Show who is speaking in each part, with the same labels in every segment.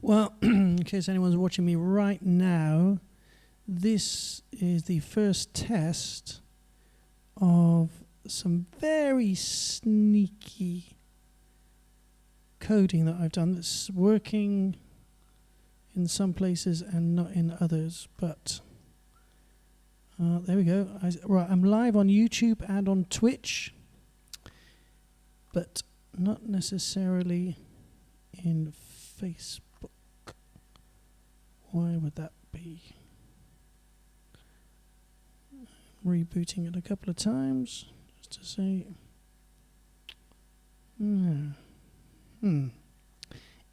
Speaker 1: Well, in case anyone's watching me right now, this is the first test of some very sneaky coding that I've done that's working in some places and not in others, but there we go. I'm live on YouTube and on Twitch, but not necessarily in Facebook. Why would that be? Rebooting it a couple of times just to see.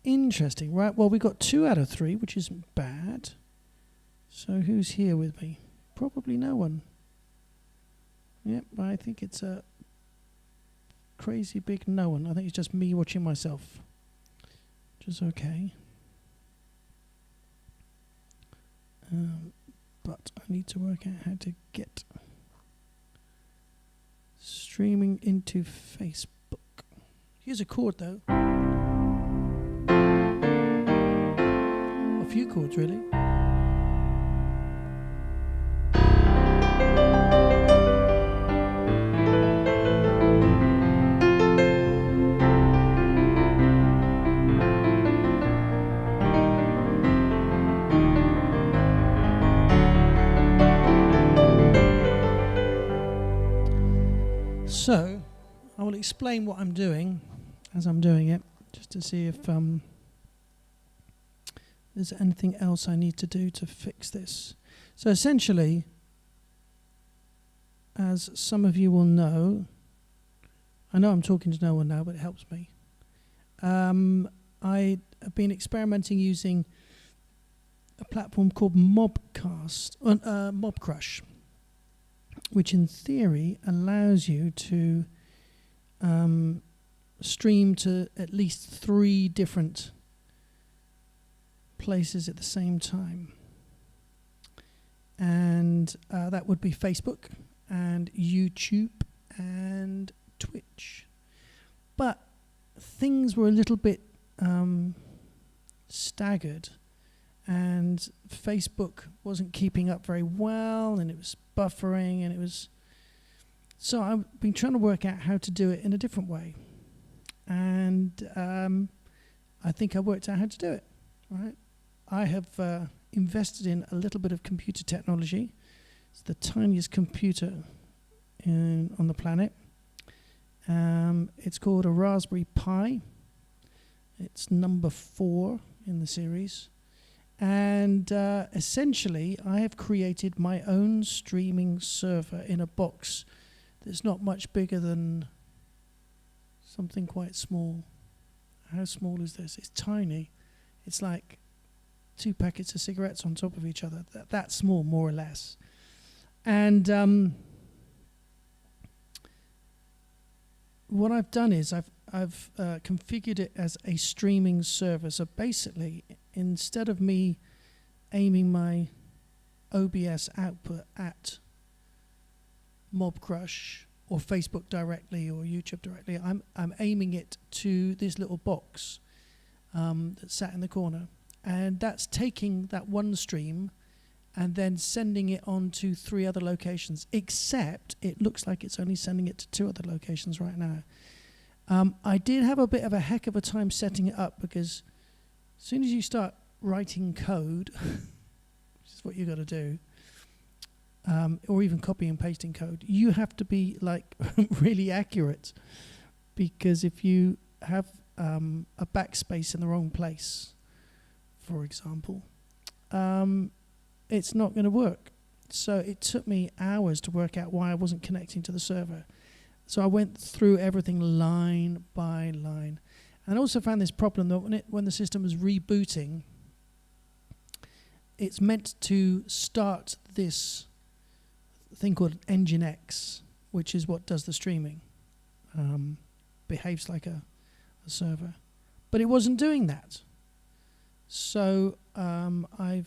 Speaker 1: Interesting. Right, well, we got 2 out of 3, which isn't bad. So who's here with me? Probably no one. Yep, I think it's a crazy big no one. I think it's just me watching myself, which is okay. But I need to work out how to get streaming into Facebook. Here's a chord though. A few chords really. So, I will explain what I'm doing as I'm doing it, just to see if there's anything else I need to do to fix this. So essentially, as some of you will know, I know I'm talking to no one now, but it helps me. I have been experimenting using a platform called Mobcrush, which in theory allows you to stream to at least 3 different places at the same time. And that would be Facebook and YouTube and Twitch. But things were a little bit staggered, and Facebook wasn't keeping up very well, and it was buffering, and it was... So I've been trying to work out how to do it in a different way. And I think I worked out how to do it. Right? I have invested in a little bit of computer technology. It's the tiniest computer on the planet. It's called a Raspberry Pi. It's number 4 in the series. And essentially, I have created my own streaming server in a box that's not much bigger than something quite small. How small is this? It's tiny. It's like 2 packets of cigarettes on top of each other. That small, more or less. And what I've done is I've configured it as a streaming server. So basically, instead of me aiming my OBS output at Mobcrush or Facebook directly or YouTube directly, I'm aiming it to this little box that's sat in the corner, and that's taking that one stream and then sending it on to 3 other locations, except it looks like it's only sending it to 2 other locations right now. I did have a bit of a heck of a time setting it up, because as soon as you start writing code, which is what you got to do, or even copy and pasting code, you have to be like really accurate, because if you have a backspace in the wrong place, for example, it's not going to work. So it took me hours to work out why I wasn't connecting to the server. So I went through everything line by line. And I also found this problem that when the system was rebooting, it's meant to start this thing called Nginx, which is what does the streaming. Behaves like a server. But it wasn't doing that. So I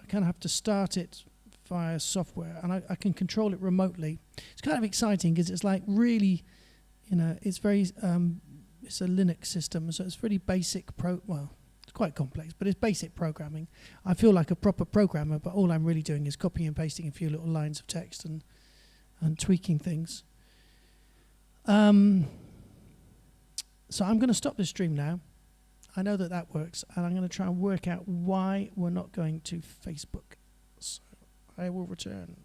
Speaker 1: kind of have to start it via software, and I can control it remotely. It's kind of exciting because it's like really, it's very, it's a Linux system, so it's really basic quite complex, but it's basic programming. I feel like a proper programmer, but all I'm really doing is copying and pasting a few little lines of text and tweaking things. So I'm going to stop this stream now. I know that works, and I'm going to try and work out why we're not going to Facebook. So I will return.